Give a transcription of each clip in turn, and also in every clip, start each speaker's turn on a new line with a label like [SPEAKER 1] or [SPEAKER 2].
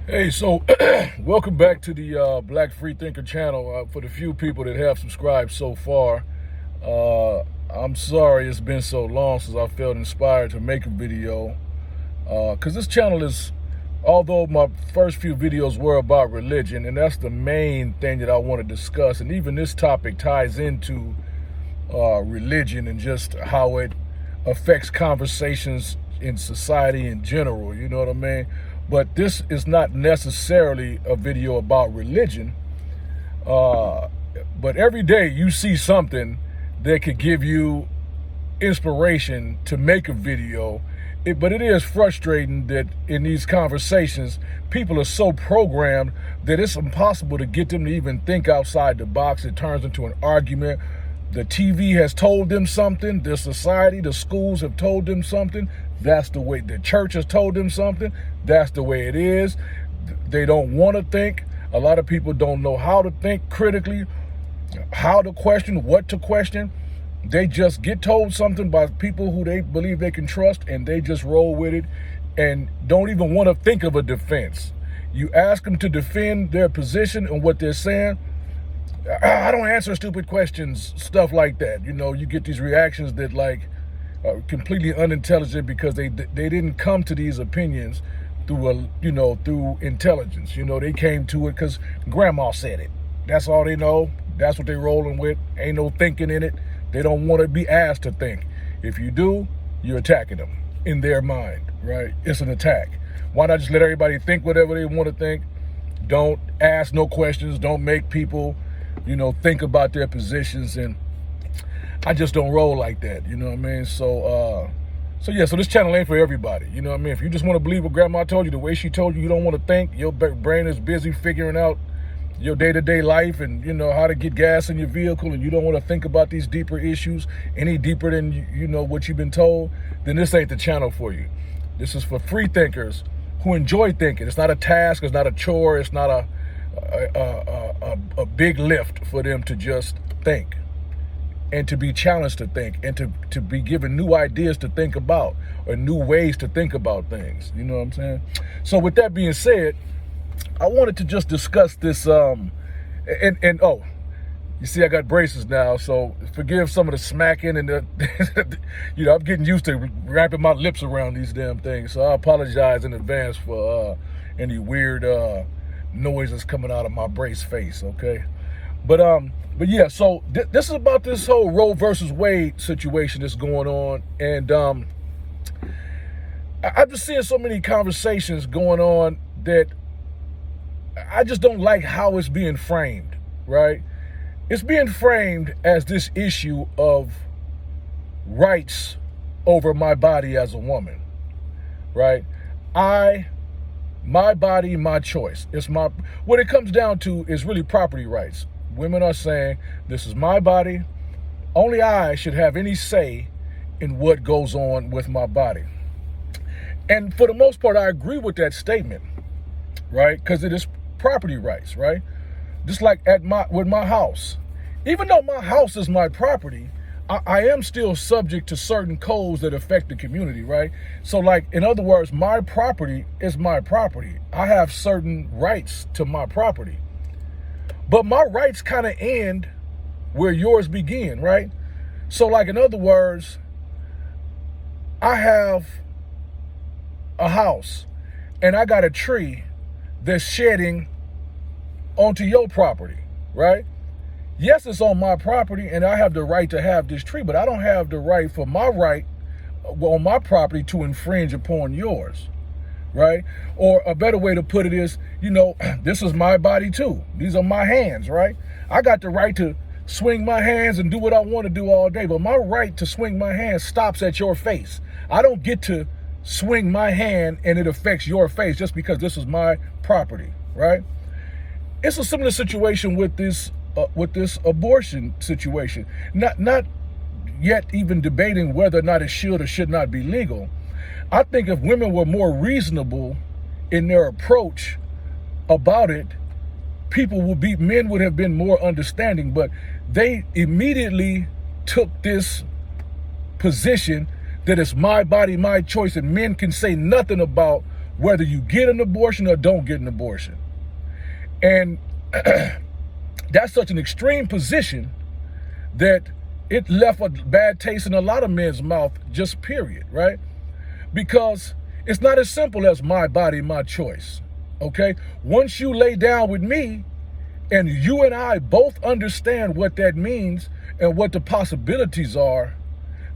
[SPEAKER 1] Hey, so welcome back to the Black Freethinker channel. For the few people that have subscribed so far, I'm sorry it's been so long since I felt inspired to make a video. Because this channel is, although my first few videos were about religion, and that's the main thing that I want to discuss, and even this topic ties into religion and just how it affects conversations in society in general, you know what I mean? But this is not necessarily a video about religion. But every day you see something that could give you inspiration to make a video. But it is frustrating that in these conversations, people are so programmed that it's impossible to get them to even think outside the box. It turns into an argument. The TV has told them something. The society, the schools have told them something. That's the way. The church has told them something. That's the way it is. They don't want to think. A lot of people don't know how to think critically, how to question, what to question. They just get told something by people who they believe they can trust, and they just roll with it and don't even want to think of a defense. You ask them to defend their position and what they're saying. I don't answer stupid questions, stuff like that. You know, you get these reactions that like are completely unintelligent because they didn't come to these opinions through through intelligence. You know, they came to it because grandma said it. That's all they know. That's what they rolling with. Ain't no thinking in it. They don't want to be asked to think. If you do, you're attacking them in their mind, right? It's an attack. Why not just let everybody think whatever they want to think? Don't ask no questions. Don't make people think about their positions, and I just don't roll like that, you know what I mean? So this channel ain't for everybody, you know what I mean? If you just want to believe what grandma told you, the way she told you, you don't want to think, your brain is busy figuring out your day-to-day life and, how to get gas in your vehicle, and you don't want to think about these deeper issues any deeper than, what you've been told, then this ain't the channel for you. This is for free thinkers who enjoy thinking. It's not a task, it's not a chore, it's not a big lift for them to just think and to be challenged to think and to be given new ideas to think about or new ways to think about things. You know what I'm saying? So with that being said, I wanted to just discuss this oh, you see I got braces now, so forgive some of the smacking and I'm getting used to wrapping my lips around these damn things, so I apologize in advance for any weird noises coming out of my brace face, okay? But yeah, so this is about this whole Roe versus Wade situation that's going on, and I've just seeing so many conversations going on that I just don't like how it's being framed, right? It's being framed as this issue of rights over my body as a woman, right? My body, my choice. What it comes down to is really property rights. Women are saying, this is my body. Only I should have any say in what goes on with my body. And for the most part, I agree with that statement, right? Because it is property rights, right? Just like with my house. Even though my house is my property, I am still subject to certain codes that affect the community, right? So like, in other words, my property is my property. I have certain rights to my property. But my rights kind of end where yours begin, right? So like, in other words, I have a house and I got a tree that's shedding onto your property, right? Yes, it's on my property and I have the right to have this tree, but I don't have the right for my right on my property to infringe upon yours, right? Or a better way to put it is, this is my body too. These are my hands, right? I got the right to swing my hands and do what I want to do all day, but my right to swing my hands stops at your face. I don't get to swing my hand and it affects your face just because this is my property, right? It's a similar situation with this abortion situation. Not yet even debating whether or not it should or should not be legal. I think if women were more reasonable in their approach about it, men would have been more understanding, but they immediately took this position that it's my body, my choice, and men can say nothing about whether you get an abortion or don't get an abortion. And that's such an extreme position that it left a bad taste in a lot of men's mouth, just period, right? Because it's not as simple as my body, my choice, okay? Once you lay down with me and you and I both understand what that means and what the possibilities are,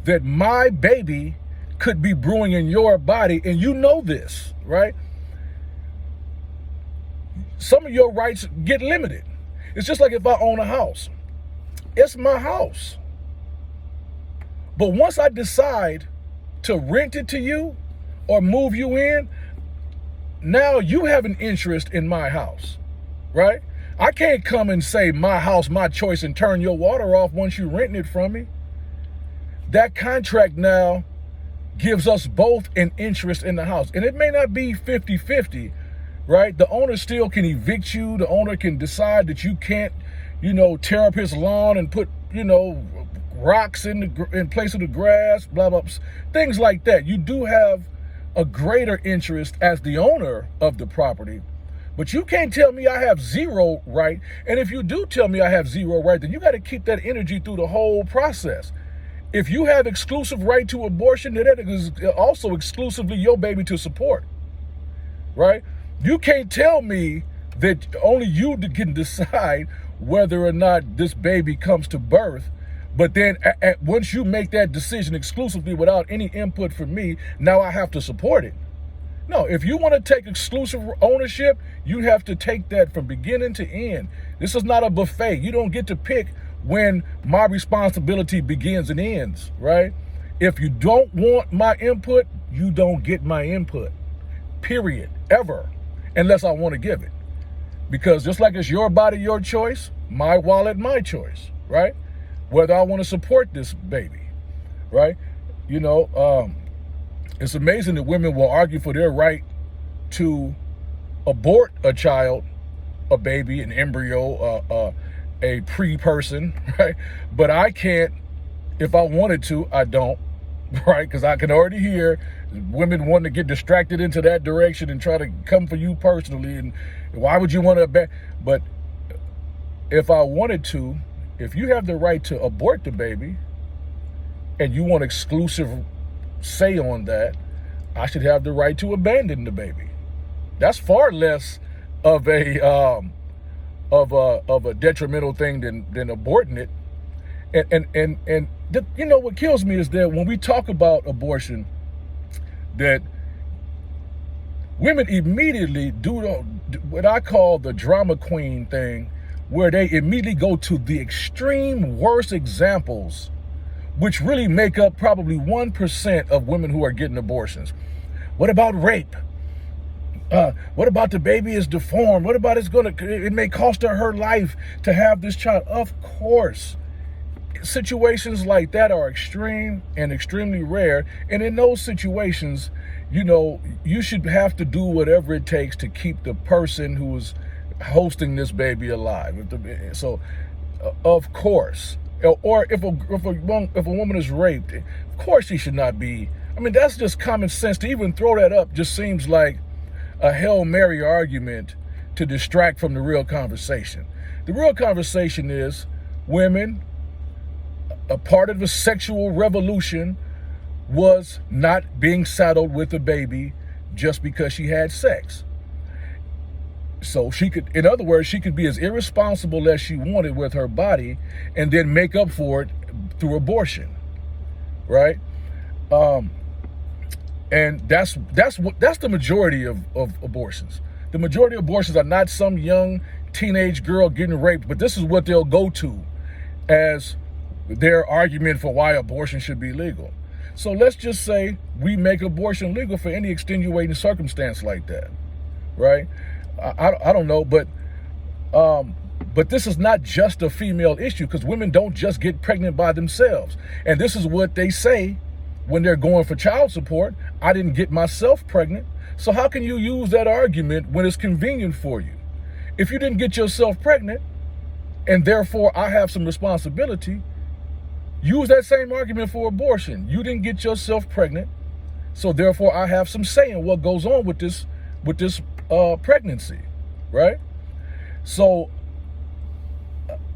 [SPEAKER 1] that my baby could be brewing in your body, and you know this, right? Some of your rights get limited. It's just like if I own a house. It's my house. But once I decide to rent it to you or move you in, now you have an interest in my house, right? I can't come and say my house, my choice, and turn your water off once you rent it from me. That contract now gives us both an interest in the house. And it may not be 50-50, right? The owner still can evict you. The owner can decide that you can't, tear up his lawn and put, rocks in place of the grass, blah, blah, things like that. You do have a greater interest as the owner of the property, but you can't tell me I have zero right. And if you do tell me I have zero right, then you got to keep that energy through the whole process. If you have exclusive right to abortion, then that is also exclusively your baby to support, right? You can't tell me that only you can decide whether or not this baby comes to birth, but then once you make that decision exclusively without any input from me, now I have to support it. No, if you want to take exclusive ownership, you have to take that from beginning to end. This is not a buffet. You don't get to pick when my responsibility begins and ends, right? If you don't want my input, you don't get my input, period, ever, unless I want to give it. Because just like it's your body, your choice, my wallet, my choice, right? Whether I want to support this baby, right? It's amazing that women will argue for their right to abort a child, a baby, an embryo, a pre-person, right? But I can't, if I wanted to, I don't, right? Because I can already hear women wanting to get distracted into that direction and try to come for you personally. And why would you want to? But if I wanted to, if you have the right to abort the baby and you want exclusive say on that, I should have the right to abandon the baby. That's far less of a detrimental thing than aborting it. And what kills me is that when we talk about abortion, that women immediately do what I call the drama queen thing, where they immediately go to the extreme worst examples, which really make up probably 1% of women who are getting abortions. What about rape? What about the baby is deformed? What about it may cost her life to have this child? Of course, situations like that are extreme and extremely rare. And in those situations, you should have to do whatever it takes to keep the person who is hosting this baby alive. So, of course, or if a woman is raped, of course she should not be. I mean, that's just common sense. To even throw that up just seems like a Hail Mary argument to distract from the real conversation. The real conversation is women, a part of the sexual revolution was not being saddled with a baby just because she had sex. So she could, in other words, she could be as irresponsible as she wanted with her body and then make up for it through abortion, right? And that's the majority of abortions. The majority of abortions are not some young teenage girl getting raped, but this is what they'll go to as their argument for why abortion should be legal. So let's just say we make abortion legal for any extenuating circumstance like that, right? I don't know, but this is not just a female issue, because women don't just get pregnant by themselves. And this is what they say when they're going for child support. I didn't get myself pregnant. So how can you use that argument when it's convenient for you? If you didn't get yourself pregnant, and therefore I have some responsibility, use that same argument for abortion. You didn't get yourself pregnant, so therefore I have some say in what goes on with this with this pregnancy, right? So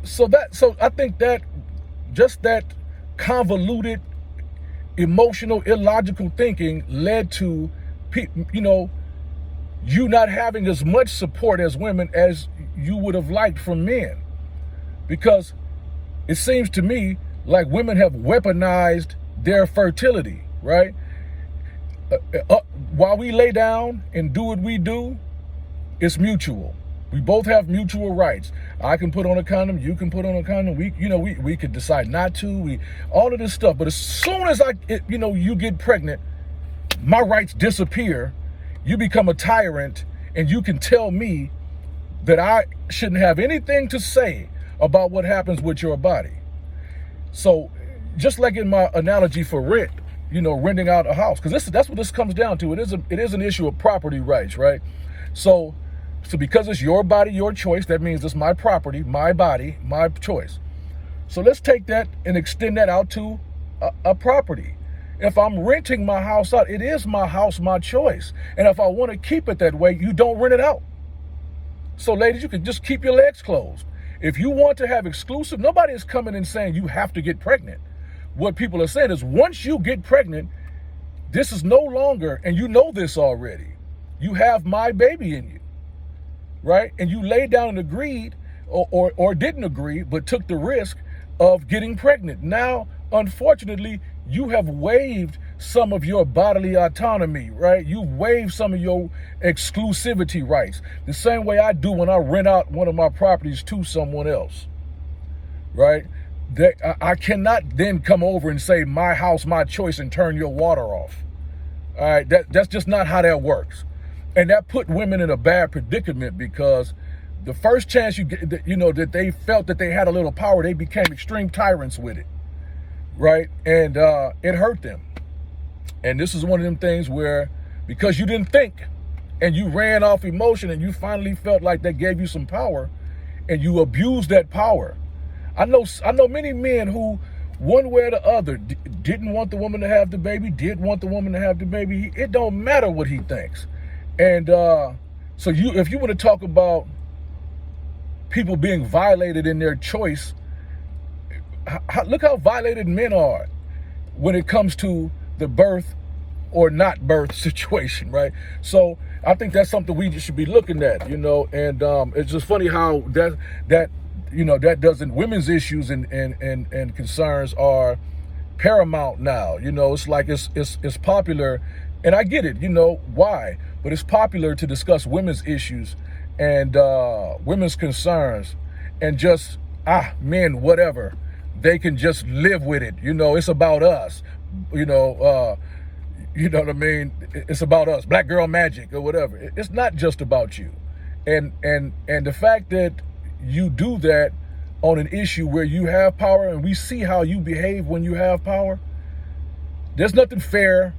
[SPEAKER 1] I think that just that convoluted, emotional, illogical thinking led to, you not having as much support as women as you would have liked from men. Because it seems to me like women have weaponized their fertility, right? While we lay down and do what we do, it's mutual. We both have mutual rights. I can put on a condom, you can put on a condom. We could decide not to. All of this stuff. But as soon as you get pregnant, my rights disappear. You become a tyrant, and you can tell me that I shouldn't have anything to say about what happens with your body. So, just like in my analogy for rent, renting out a house, because that's what this comes down to. It is an issue of property rights, right? So because it's your body, your choice, that means it's my property, my body, my choice. So let's take that and extend that out to a property. If I'm renting my house out, it is my house, my choice. And if I want to keep it that way, you don't rent it out. So ladies, you can just keep your legs closed. If you want to have exclusive, nobody is coming and saying you have to get pregnant. What people are saying is once you get pregnant, this is no longer, and you know this already, you have my baby in you, right? And you laid down and agreed or didn't agree, but took the risk of getting pregnant. Now, unfortunately, you have waived some of your bodily autonomy, right? You've waived some of your exclusivity rights. The same way I do when I rent out one of my properties to someone else, right? I cannot then come over and say, my house, my choice, and turn your water off. All right, that's just not how that works. And that put women in a bad predicament, because the first chance you get, that they felt that they had a little power, they became extreme tyrants with it, right? And it hurt them. And this is one of them things where, because you didn't think and you ran off emotion and you finally felt like that gave you some power and you abused that power. I know many men who, one way or the other, didn't want the woman to have the baby, did want the woman to have the baby. It don't matter what he thinks. And so if you want to talk about people being violated in their choice, look how violated men are when it comes to the birth or not birth situation, right? So I think that's something we should be looking at, and it's just funny how that doesn't, women's issues and concerns are paramount now. It's like it's popular, and I get it, why, but it's popular to discuss women's issues and women's concerns, and just men, whatever, they can just live with it. It's about us. You know what I mean? It's about us, black girl magic or whatever. It's not just about you. And the fact that you do that on an issue where you have power, and we see how you behave when you have power, there's nothing fair.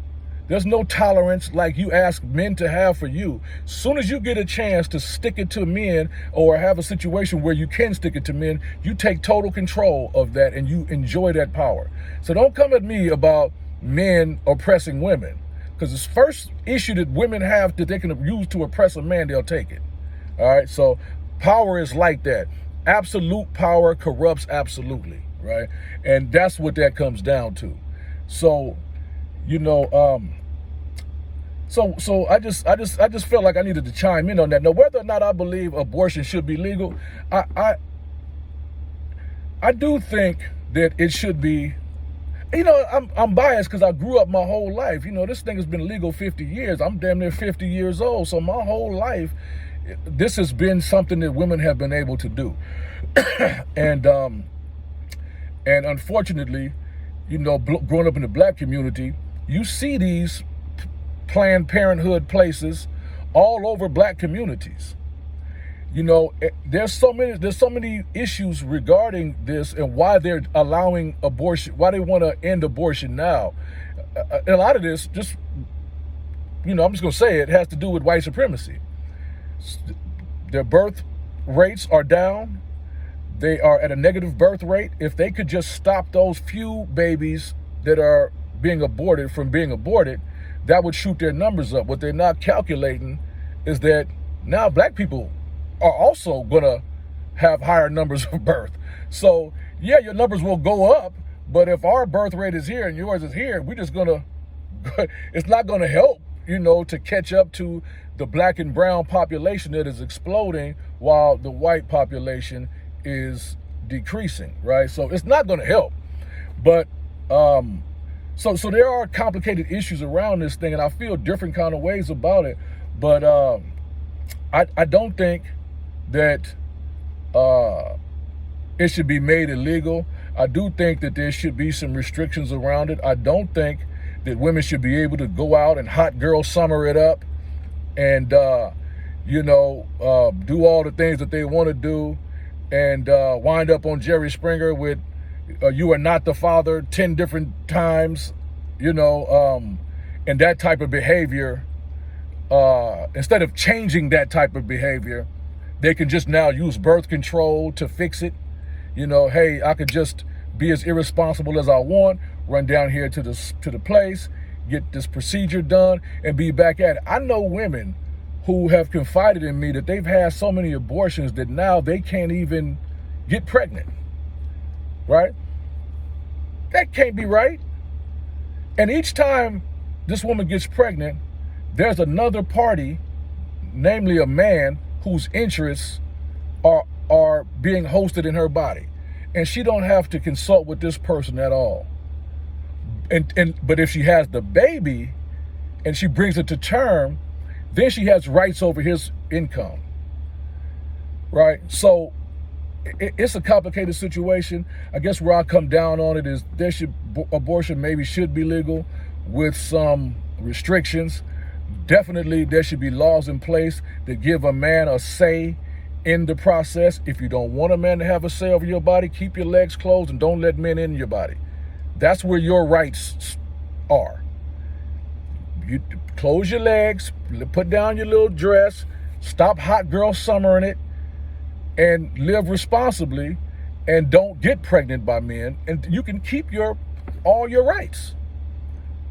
[SPEAKER 1] There's no tolerance like you ask men to have for you. As soon as you get a chance to stick it to men, or have a situation where you can stick it to men, you take total control of that and you enjoy that power. So don't come at me about men oppressing women, because the first issue that women have that they can use to oppress a man, they'll take it. All right, so power is like that. Absolute power corrupts absolutely, right? And that's what that comes down to. So, so I just felt like I needed to chime in on that. Now, whether or not I believe abortion should be legal, I do think that it should be. I'm biased because I grew up my whole life. This thing has been legal 50 years. I'm damn near 50 years old. So my whole life, this has been something that women have been able to do. And unfortunately, growing up in the black community, you see these Planned Parenthood places all over black communities. There's so many issues regarding this, and why they're allowing abortion, why they want to end abortion now. A lot of this, just, I'm just going to say it has to do with white supremacy. Their birth rates are down. They are at a negative birth rate. If they could just stop those few babies that are being aborted from being aborted, that would shoot their numbers up. What they're not calculating is that now black people are also gonna have higher numbers of birth. So yeah, your numbers will go up, but if our birth rate is here and yours is here, we're just gonna, it's not gonna help, to catch up to the black and brown population that is exploding while the white population is decreasing, right? So it's not gonna help. But so there are complicated issues around this thing, and I feel different kind of ways about it. But I don't think that it should be made illegal. I do think that there should be some restrictions around it. I don't think that women should be able to go out and hot girl summer it up and, do all the things that they want to do and wind up on Jerry Springer with you are not the father 10 different times, and that type of behavior. Instead of changing that type of behavior, they can just now use birth control to fix it. Hey, I could just be as irresponsible as I want, run down here to the place, get this procedure done, and be back at it. I know women who have confided in me that they've had so many abortions that now they can't even get pregnant, right? That can't be right. And each time this woman gets pregnant, there's another party, namely a man, whose interests are being hosted in her body. And she don't have to consult with this person at all. But if she has the baby and she brings it to term, then she has rights over his income, right? So it's a complicated situation. I guess where I come down on it is abortion maybe should be legal with some restrictions. Definitely there should be laws in place that give a man a say in the process. If you don't want a man to have a say over your body, keep your legs closed and don't let men in your body. That's where your rights are. You close your legs, put down your little dress, stop hot girl summering it, and live responsibly, and don't get pregnant by men, and you can keep all your rights.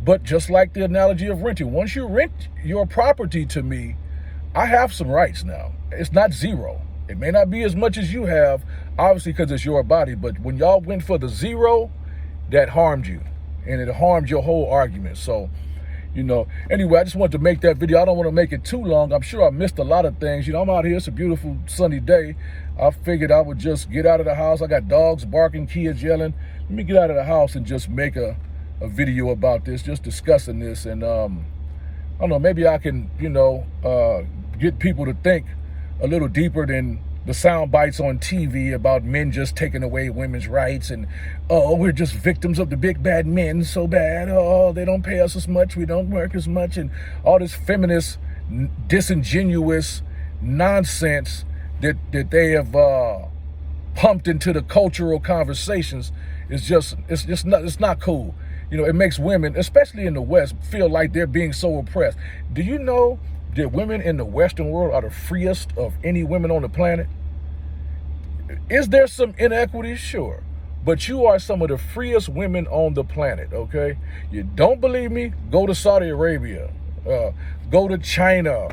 [SPEAKER 1] But just like the analogy of renting, once you rent your property to me, I have some rights now. It's not zero. It may not be as much as you have, obviously, because it's your body, but when y'all went for the zero, that harmed you, and it harmed your whole argument. So, anyway, I just wanted to make that video. I don't want to make it too long. I'm sure I missed a lot of things. I'm out here. It's a beautiful sunny day. I figured I would just get out of the house. I got dogs barking, kids yelling. Let me get out of the house and just make a video about this, just discussing this. And I don't know, maybe I can, get people to think a little deeper than the sound bites on TV about men just taking away women's rights and, oh, we're just victims of the big bad men so bad. Oh, they don't pay us as much. We don't work as much. And all this feminist, disingenuous nonsense that they have pumped into the cultural conversations is it's not cool. It makes women, especially in the West, feel like they're being so oppressed. Do you know that women in the Western world are the freest of any women on the planet? Is there some inequity? Sure. But you are some of the freest women on the planet, okay? You don't believe me? Go to Saudi Arabia. Go to China.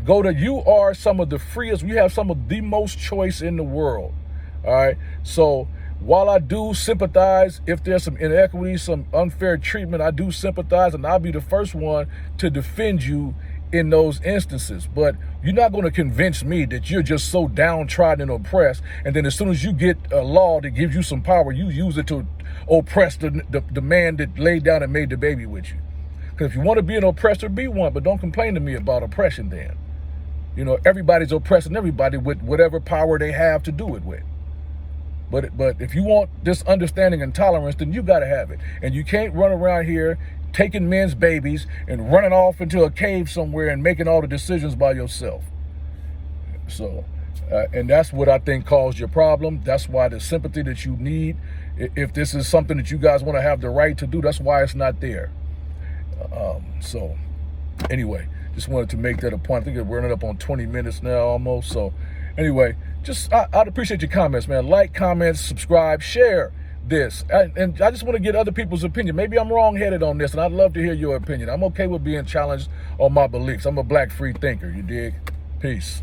[SPEAKER 1] You are some of the freest. You have some of the most choice in the world, all right? So while I do sympathize, if there's some inequity, some unfair treatment, I do sympathize, and I'll be the first one to defend you in those instances. But you're not going to convince me that you're just so downtrodden and oppressed, and then as soon as you get a law that gives you some power, you use it to oppress the man that laid down and made the baby with you. Because if you want to be an oppressor, be one, but don't complain to me about oppression then. Everybody's oppressing everybody with whatever power they have to do it with. But if you want this understanding and tolerance, then you got to have it. And you can't run around here taking men's babies and running off into a cave somewhere and making all the decisions by yourself. So, and that's what I think caused your problem. That's why the sympathy that you need, if this is something that you guys want to have the right to do, that's why it's not there. So anyway, just wanted to make that a point. I think we're running up on 20 minutes now almost. So anyway, I'd appreciate your comments, man. Like, comments, subscribe, share this. And I just want to get other people's opinion. Maybe I'm wrong-headed on this, and I'd love to hear your opinion. I'm okay with being challenged on my beliefs. I'm a black free thinker, you dig? Peace.